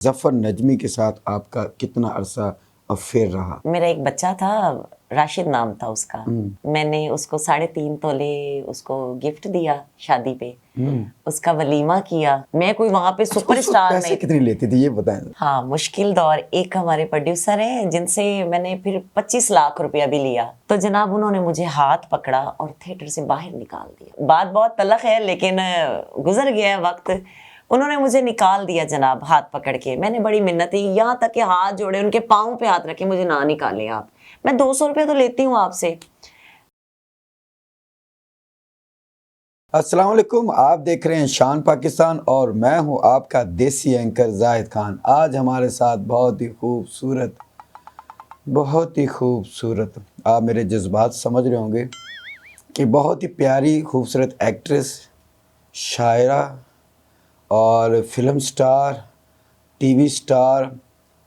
जफर नजमी के साथ आपका कितना अरसा अफेयर रहा? मेरा एक बच्चा था, राशिद नाम था उसका। मैंने उसको 3.5 तोले उसको गिफ्ट दिया शादी पे। उसका वलीमा किया। मैं कोई वहां पे सुपरस्टार पैसे नहीं। कितने लेती थी ये बताएं। हाँ, मुश्किल दौर। एक हमारे प्रोड्यूसर हैं जिनसे मैंने फिर 25 लाख रुपया भी लिया। तो जनाब उन्होंने मुझे हाथ पकड़ा और थिएटर से बाहर निकाल दिया। बात बहुत तलख है लेकिन गुजर गया वक्त। उन्होंने मुझे निकाल दिया जनाब, हाथ पकड़ के। मैंने बड़ी मिन्नत की, यहाँ तक कि हाथ जोड़े, उनके पाँव पे हाथ रखे, मुझे ना निकालें आप, मैं 200 रुपये तो लेती हूँ आपसे। अस्सलाम वालेकुम, आप देख रहे हैं शान पाकिस्तान और मैं हूं आपका देसी एंकर जाहिद खान। आज हमारे साथ बहुत ही खूबसूरत, आप मेरे जज्बात समझ रहे होंगे कि बहुत ही प्यारी खूबसूरत एक्ट्रेस, शायरा और फिल्म स्टार, टीवी स्टार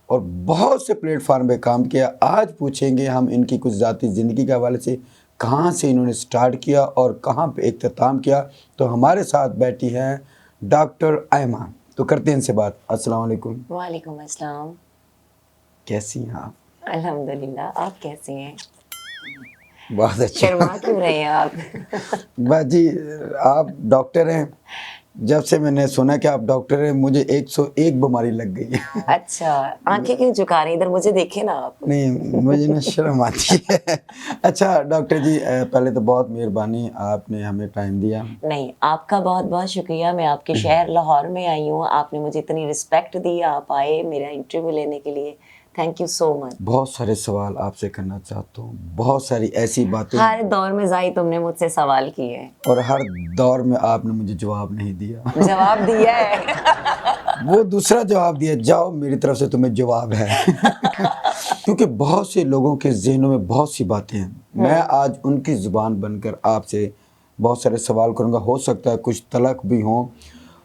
और बहुत से प्लेटफार्म पे काम किया। आज पूछेंगे हम इनकी कुछ ज़ाती ज़िंदगी के हवाले से, कहाँ से इन्होंने स्टार्ट किया और कहाँ पे इख्तिताम किया। तो हमारे साथ बैठी हैं डॉक्टर आयमा। तो करते हैं इनसे बात। अस्सलाम वालेकुम। वालेकुम अस्सलाम। कैसी हैं आप? अल्हम्दुलिल्लाह, आप कैसे हैं? बहुत अच्छा। शर्मा क्यों रहे हैं आप? बस जी, आप डॉक्टर हैं। जब से मैंने सुना कि आप डॉक्टर हैं, मुझे 101 बीमारी लग गई है। अच्छा, आंखें क्यों झुका रही, इधर मुझे देखे ना आप। नहीं, मुझे ना शर्म आती है। अच्छा डॉक्टर जी, पहले तो बहुत मेहरबानी, आपने हमें टाइम दिया। नहीं, आपका बहुत बहुत शुक्रिया। मैं आपके शहर लाहौर में आई हूँ, आपने मुझे इतनी रिस्पेक्ट दी, आप आए मेरा इंटरव्यू लेने के लिए। Thank you so much. बहुत सारे सवाल आपसे करना चाहता हूँ, बहुत सारी ऐसी बातें, हर दौर में जाई तुमने मुझसे सवाल किए हैं, और हर दौर में आपने मुझे जवाब नहीं दिया। जवाब दिया है। वो दूसरा जवाब दिया, जाओ मेरी तरफ से तुम्हें जवाब है। क्योंकि बहुत से लोगों के जहनों में बहुत सी बातें हैं। मैं आज उनकी ज़ुबान बनकर आपसे बहुत सारे सवाल करूंगा। हो सकता है कुछ तलख भी हों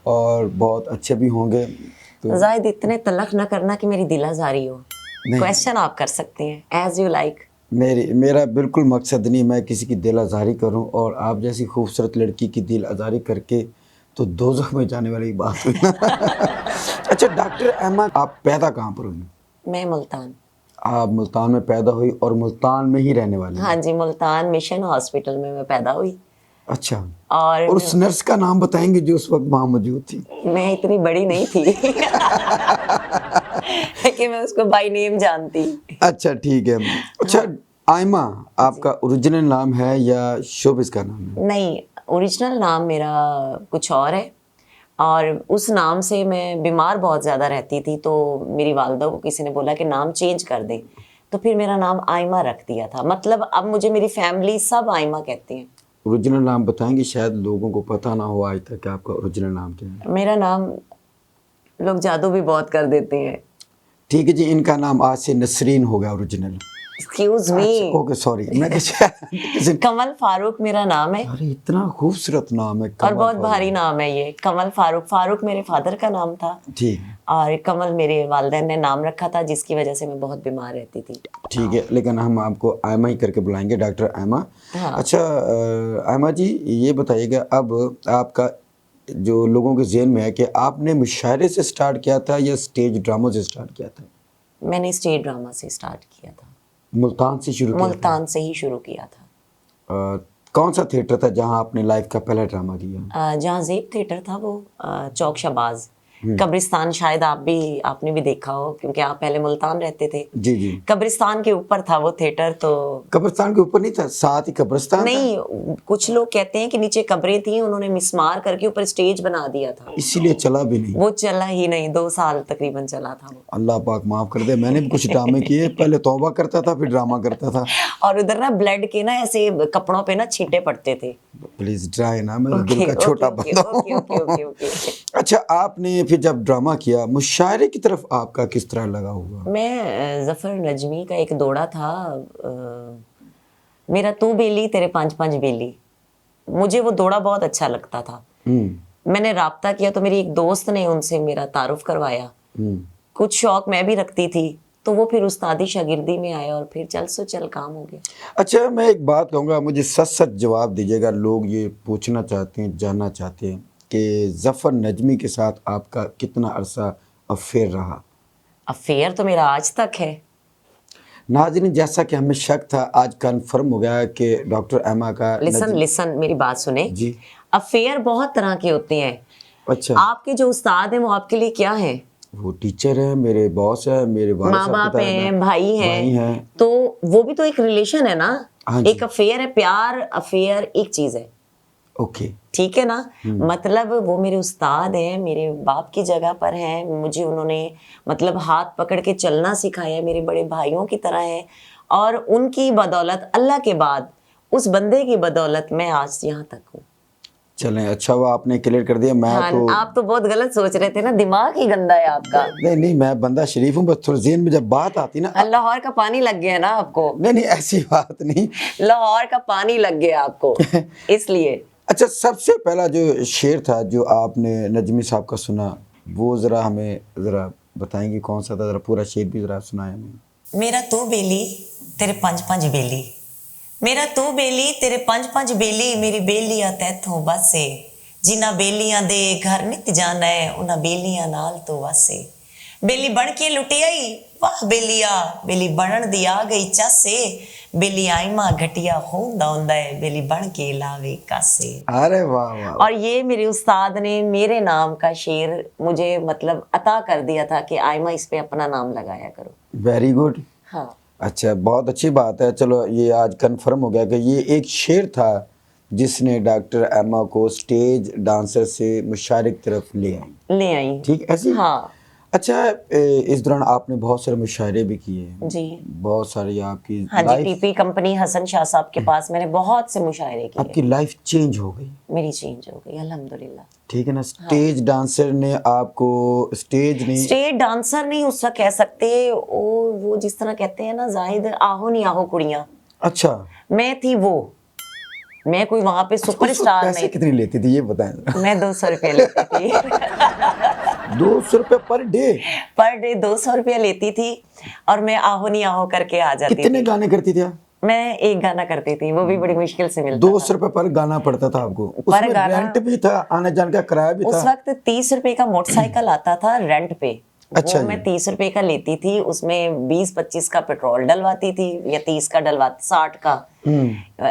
और बहुत अच्छे भी होंगे। तो जाहिद, इतने तलख ना करना कि मेरी दिल आजारी हो। क्वेश्चन आप कर सकते हैं एज यू लाइक। मेरा बिल्कुल मकसद नहीं मैं किसी की दिल आज़ारी करूं, और आप जैसी खूबसूरत लड़की की दिल आज़ारी करके तो दोज़ख में जाने वाली बात हुई ना। अच्छा डॉक्टर अहमद, आप पैदा कहाँ पर हुई? मैं मुल्तान। आप मुल्तान में पैदा हुई और मुल्तान में ही रहने वाली? हाँ जी, मुल्तान मिशन हॉस्पिटल में मैं पैदा हुई। अच्छा, और और उस नर्स का नाम बताएंगे जो उस वक्त वहाँ मौजूद थी? मैं इतनी बड़ी नहीं थी कि मैं उसको बाय नेम जानती। अच्छा ठीक है। अच्छा आयमा, आपका ओरिजिनल नाम है या शोबिस का नाम है? नहीं, ओरिजिनल नाम मेरा कुछ और है, और उस नाम से मैं बीमार बहुत ज़्यादा रहती थी, तो मेरी वालदा को किसी ने बोला कि नाम चेंज कर दे, तो फिर मेरा नाम आयमा रख दिया था। मतलब अब मुझे मेरी फैमिली सब आयमा कहती हैं। ओरिजिनल नाम बताएंगे, शायद लोगों को पता ना हो आज तक कि आपका ओरिजिनल नाम क्या है। मेरा नाम लोग जादू भी बहुत कर देते हैं। ठीक है जी, इनका नाम आज से नसरीन हो गया original. Excuse me. Okay sorry, मैं किसी कमल फारूक मेरा नाम है। अरे इतना खूबसूरत नाम है, और कमल बहुत फारूक। भारी नाम है ये, कमल फारूक। फारूक मेरे फादर का नाम था, ठीक और कमल मेरे वालिदैन ने नाम रखा था, जिसकी वजह से मैं बहुत बीमार रहती थी। ठीक है, लेकिन हम आपको आयमा ही करके बुलाएंगे, डॉक्टर आयमा। हाँ। अच्छा आयमा जी, ये बताइएगा अब आपका जो लोगों के जहन में है कि आपने मुशायरे से स्टार्ट किया था या स्टेज ड्रामों से स्टार्ट किया था? मैंने स्टेज ड्रामा से स्टार्ट किया था। मुल्तान से शुरू किया था? मुल्तान से ही शुरू किया था। कौन सा थिएटर था जहां आपने लाइफ का पहला ड्रामा किया? जहाँ जेब थिएटर था वो चौक शहबाज कब्रिस्तान, शायद आपने भी देखा हो क्योंकि आप पहले मुल्तान रहते थे। जी जी। कब्रिस्तान के ऊपर था वो थिएटर। तो कब्रिस्तान के ऊपर नहीं था, साथ ही कब्रिस्तान था? नहीं, कुछ लोग कहते हैं कि नीचे कब्रें थी, उन्होंने मिसमार करके ऊपर स्टेज बना दिया था, इसीलिए चला भी नहीं। वो चला ही नहीं। 2 साल तकरीबन चला था वो। अल्लाह पाक माफ कर दे, मैंने भी कुछ ड्रामे किए, पहले तौबा करता था फिर ड्रामा करता था। और उधर ना ब्लड के ना ऐसे कपड़ों पे ना छींटे पड़ते थे। प्लीज ड्राए ना, मैं दिल का छोटा बंदा हूं। अच्छा, आपने फिर जब ड्रामा किया, मुशायरे की तरफ आपका किस तरह लगा हुआ? मैं जफर नजमी का एक दौड़ा था, मेरा तू बेली तेरे 5-5 बेली, मुझे वो दौड़ा बहुत अच्छा लगता था। मैंने राब्ता किया तो मेरी एक दोस्त ने उनसे मेरा तारुफ करवाया। कुछ शौक मैं भी रखती थी, तो वो फिर उस्तादी शागिर्दी में आया और फिर चल सो चल काम हो गया। अच्छा, मैं एक बात कहूँगा, मुझे सच सच जवाब दीजिएगा। लोग ये पूछना चाहते हैं, जानना चाहते हैं कि जफर नजमी के साथ आपका कितना अरसा अफेयर रहा? अफेयर तो मेरा आज तक है। नाज़रीन, जैसा कि हमें शक था, आज कंफर्म हो गया कि डॉक्टर एमा का लिसन लिसन, मेरी बात सुने जी। अफेयर बहुत तरह के होते हैं। अच्छा, आपके जो उस्ताद हैं वो आपके लिए क्या है? वो टीचर है, मेरे बॉस है, मेरे वालिद माँ साहब बाप की तरह हैं, भाई भाई हैं, हैं। तो वो भी तो एक रिलेशन है ना। हाँ जी। एक अफेयर है, प्यार अफेयर एक चीज है, ओके। ठीक है ना। मतलब वो मेरे उस्ताद हैं, मेरे बाप की जगह पर हैं, मुझे उन्होंने मतलब हाथ पकड़ के चलना सिखाया, मेरे बड़े भाइयों की तरह है। और उनकी बदौलत, अल्लाह के बाद उस बंदे की बदौलत मैं आज यहाँ तक हूँ। चलें, अच्छा हुआ आपने क्लियर कर दिया। मैं हाँ, तो आप तो बहुत गलत सोच रहे थे ना, दिमाग ही गंदा है आपका। नहीं नहीं, मैं बंदा शरीफ हूँ, बस थोड़ा ज़हन में जब बात आती ना लाहौर का पानी लग गया ना आपको। नहीं नहीं, ऐसी बात नहीं। लाहौर का पानी लग गया आपको इसलिए। अच्छा, सबसे पहला जो शेर था जो आपने नजमी साहब का सुना, वो ज़रा हमें ज़रा बताएंगे कौन सा था? ज़रा पूरा शेर भी ज़रा सुनाए हमें। मेरा तू बेली तेरे पंज पंज बेली, मेरा तू बेली तेरे पंज पंज बेली, मेरी बेलियां तैथों बसे, जिन्हां बेलियां दे घर नित जाना है उन्हां बेलियां नाल तो वसे। बेली बन के लुटियाई वाह बेलिया, बेली बनन दी आ गई चासे, बेली आई मां घटिया होंदा होंदा है, बेली बन के लावे कासे। अरे वाह वाह वाह। और ये मेरे उस्ताद ने मेरे नाम का शेर मुझे मतलब अता कर दिया था कि आयमा इस पे अपना नाम लगाया करो। Very good. हाँ, अच्छा, बहुत अच्छी बात है। चलो, ये आज कंफर्म हो गया कि ये एक शेर था जिसने डॉक्टर एमा को स्टेज डांसर से मुशायरे की तरफ ले आई। ले आई। ठीक, ऐसी। हाँ अच्छा, इस दौरान आपने बहुत सारे मुशायरे भी किए हैं, जी। बहुत सारी आपकी हाँ जी, life, TP company Hasan Shah साहब के पास मैंने बहुत से मुशायरे किए। आपकी लाइफ चेंज हो गई। मेरी चेंज हो गई अल्हम्दुलिल्लाह। ठीक है ना। स्टेज डांसर ने आपको, स्टेज ने स्टेट डांसर नहीं उसका कह सकते, वो जिस तरह कहते हैं ना जाहिद, आहो नहीं आहो कुड़ियाँ, अच्छा, मैं थी वो। मैं कोई वहां पे उस वक्त सुपरस्टार पैसे नहीं। कितने लेती थी ये बताएं जरा? मैं 200 रुपया लेती थी 200 रुपये पर डे? पर डे 200 रुपया लेती थी, और मैं आहो नहीं आहो करके आ जाती कितने थी। गाने करती थी आप? मैं एक गाना करती थी, वो भी बड़ी मुश्किल से मिलता 200 रुपये पर गाना पड़ता था आपको? उसमें गाना- रेंट भी था, आने जाने का किराया भी उस था? वक्त 30 रुपए का मोटरसाइकिल आता था रेंट पे। अच्छा वो जी। मैं 30 रुपए का लेती थी, उसमें 20-25 का पेट्रोल डलवाती थी, या 30 का डलवाती, 60 का।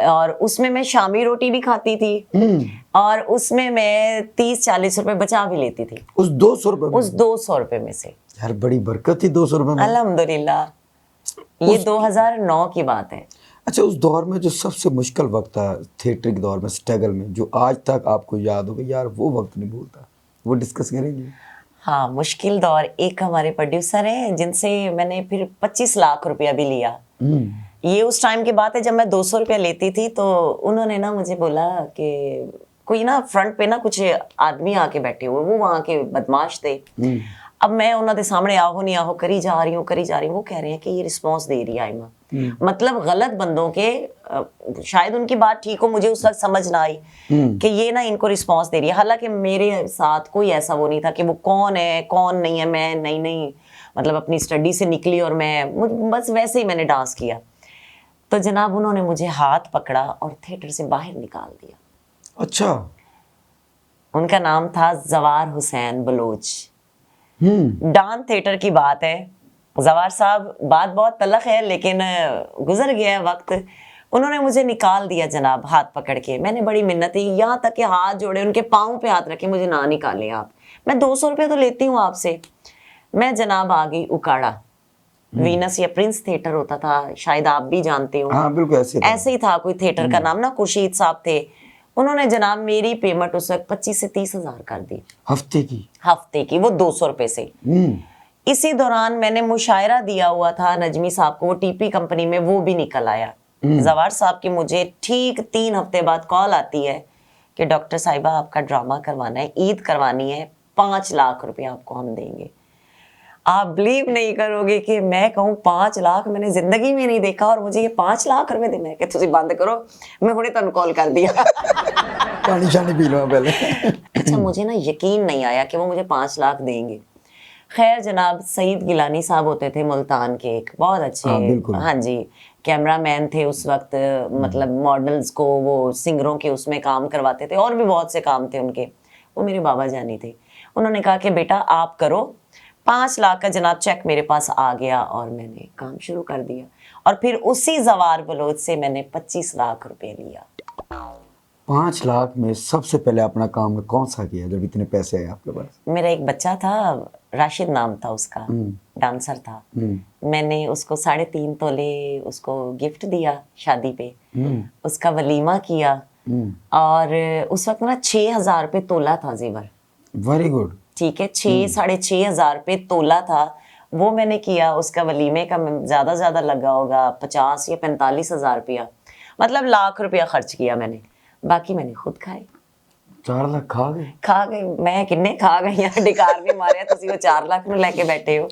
और उसमें मैं शामी रोटी भी खाती थी, और उसमें मैं 30-40 रुपए बचा भी लेती थी उस 200 रुपये में? उस 200 रुपए में से। यार, बड़ी बरकत थी 200 रुपये में। अल्हम्दुलिल्लाह। ये 2009 की बात है। अच्छा, उस दौर में जो सबसे मुश्किल वक्त था थिएटर के दौर में, स्ट्रगल में, जो आज तक आपको याद होगा, यार वो वक्त नहीं भूलता, वो डिस्कस करेंगे? हाँ, मुश्किल दौर, एक हमारे प्रोड्यूसर हैं जिनसे मैंने फिर 25 लाख रुपया भी लिया। ये उस टाइम की बात है जब मैं 200 रुपया लेती थी, तो उन्होंने ना मुझे बोला कि कोई ना फ्रंट पे ना कुछ आदमी आके बैठे हुए, वो वहाँ के बदमाश थे। अब मैं उन्होंने सामने आहो नहीं आहो करी जा रही हूँ, वो कह रहे हैं कि ये रिस्पॉन्स दे रही है आयमा। मतलब गलत बंदों के, शायद उनकी बात ठीक हो, मुझे उस वक्त समझ ना आई कि ये ना इनको रिस्पॉन्स दे रही है। हालांकि मेरे साथ कोई ऐसा वो नहीं था कि वो कौन है कौन नहीं है, मैं नहीं मतलब अपनी स्टडी से निकली और मैं बस वैसे ही मैंने डांस किया। तो जनाब उन्होंने मुझे हाथ पकड़ा और थिएटर से बाहर निकाल दिया। अच्छा। उनका नाम था जवार हुसैन बलोच। डान थिएटर की बात है। जवार साहब, बात बहुत तलख है लेकिन गुजर गया है वक्त। उन्होंने मुझे निकाल दिया जनाब, हाथ पकड़ के। मैंने बड़ी मिन्नत की, यहाँ तक कि हाथ जोड़े, उनके पाँव पे हाथ रखे, मुझे ना निकाले आप, मैं 200 रुपये तो लेती हूँ आपसे। मैं जनाब आ गई उकाड़ा। वीनस या प्रिंस थिएटर होता था, शायद आप भी जानते हो। हाँ बिल्कुल, ऐसे ही था कोई थिएटर का नाम ना, खुर्शीद साहब थे। उन्होंने जनाब मेरी पेमेंट उस वक्त 25 से 30 हजार कर दी हफ्ते की, वो 200 रुपए से। इसी दौरान मैंने मुशायरा दिया हुआ था नजमी साहब को, वो टीपी कंपनी में, वो भी निकल आया। जवार साहब की मुझे ठीक 3 हफ्ते बाद कॉल आती है कि डॉक्टर साहिबा आपका ड्रामा करवाना है, ईद करवानी है, 5 लाख रुपया आपको हम देंगे। आप बिलीव नहीं करोगे कि मैं कहूँ 5 लाख मैंने जिंदगी में नहीं देखा, और मुझे ये 5 लाख रुपए दे। मैं कि तुसी बंद करो, मैं हुणे तुहानू कॉल कर दिया पानी शानी पी लो पहले। अच्छा, मुझे ना यकीन नहीं आया कि वो मुझे 5 लाख देंगे। खैर जनाब, सईद गिलानी साहब होते थे मुल्तान के, एक बहुत अच्छे, हाँ, बिल्कुल। हाँ जी, कैमरामैन थे उस वक्त। मतलब मॉडल्स को वो सिंगरों के उसमें काम करवाते थे, और भी बहुत से काम थे उनके। वो मेरे बाबा जानी थे। उन्होंने कहा कि बेटा आप करो, 5 लाख का जनाब चेक मेरे पास आ गया और मैंने काम शुरू कर दिया। और फिर उसी जवार बलोच से मैंने 25 लाख रुपए लिया। 5 लाख में सबसे पहले अपना काम कौन सा किया जब इतने पैसे आए आपके पास? मेरा एक बच्चा था, राशिद नाम था उसका, डांसर था। मैंने उसको 3.5 तोले उसको गिफ्ट दिया शादी पे। उसका वलीमा किया और उस वक्त ना 6,000 रुपये तोला था जेवर। Very good. ठीक है, 6-6,500 रुपये तोला था। वो मैंने किया। उसका वलीमे का ज्यादा लगा होगा 50 या 45,000 रुपया, मतलब लाख रुपया खर्च किया मैंने। बाकी मैंने खुद खाए। 4 लाख खा गए? खा गई मैं, किन्ने खा गई यार, डिकार नहीं मारे तुसी वो 4 लाख ਨੂੰ ਲੈ ਕੇ बैठे हो।